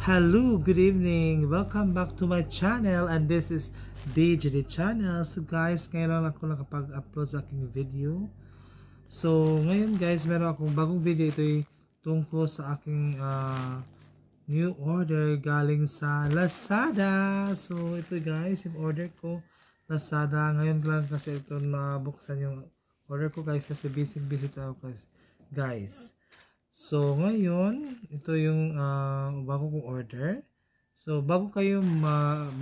Hello, good evening. Welcome back to my channel, and this is DJD channel. So guys, ngayon lang ako nakapag-upload sa aking video. So ngayon guys, meron akong bagong video. Ito ay tungkol sa aking new order galing sa Lazada. So ito guys, yung order ko Lazada. Ngayon lang kasi ito nabuksan yung order ko guys, kasi busy tayo guys. So ngayon, ito yung bago kong order. So bago tayo mag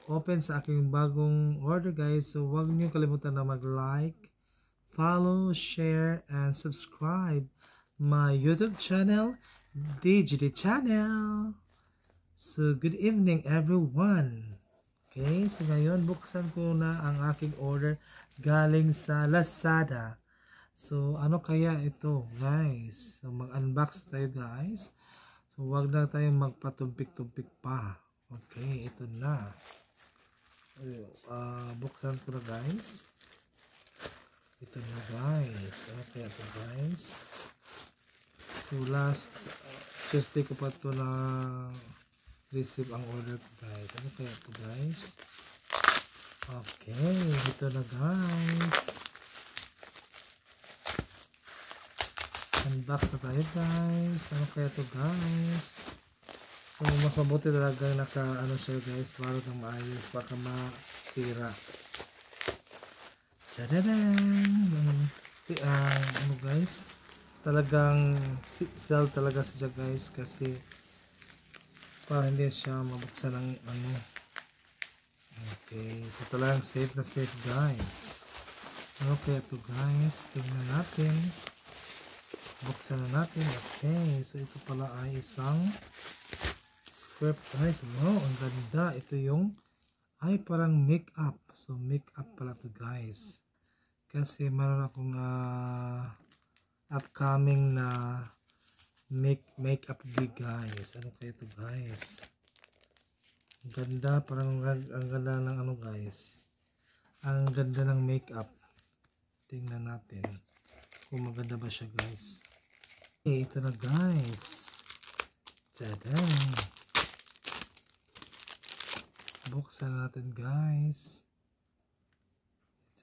open sa aking bagong order guys. So huwag niyo kalimutan na mag-like, follow, share, and subscribe my YouTube channel, DJD channel. So good evening everyone. Okay, so ngayon buksan ko na ang aking order galing sa Lazada. So, ano kaya ito, guys? So, mag-unbox tayo, guys. So, wag na tayong magpatumpik-tumpik pa. Okay, ito na. Buksan ko na, guys. Ito na, guys. Ano kaya ito, guys? So, last Tuesday ko pa ito na receive ang order ko, guys. Ano kaya ito, guys? Okay, ito na, guys. Unbox na tayo guys. Ano kaya to guys? So mas mabuti talaga naka ano siya guys, para kang maayos, baka masira. Tadadam! Ano guys, talagang sell talaga siya guys, kasi para hindi siya mabuksan ng ano. Okay, so talagang safe na safe guys. Ano kaya to guys? Tingnan natin. Buksan na natin. Okay, so ito pala ay isang script guys. Wow, ang ganda. Ito yung ay parang makeup. So makeup pala to guys, kasi meron akong upcoming na makeup gig guys. Ano kaya ito guys? Ang ganda, parang ang ganda ng ano guys, ang ganda ng makeup. Tingnan natin kung maganda ba siya guys. Okay, ito na guys. Tada! Buksan natin guys.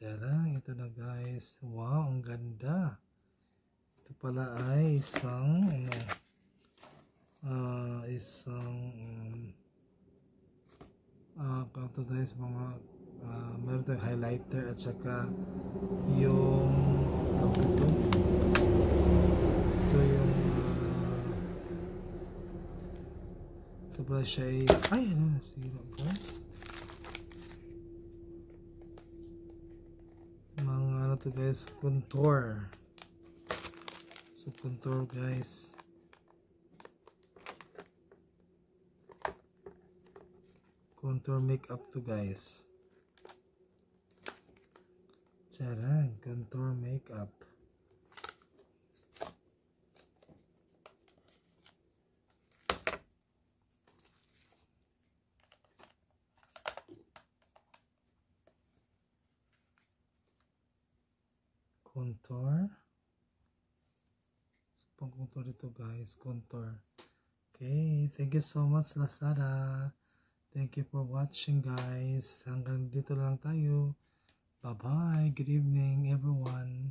Tada! Ito na guys. Wow, ang ganda. Ito pala ay isang ito guys, mga meron tayong highlighter at saka yung ito pala siya ay ano, sira guys, mga ano to guys, contour. So contour guys, contour makeup to guys. Charang, contour makeup. Contour. So, pang contour ito guys, contour. Okay, thank you so much Lazada. Thank you for watching guys. Hanggang dito lang tayo. Bye bye. Good evening everyone.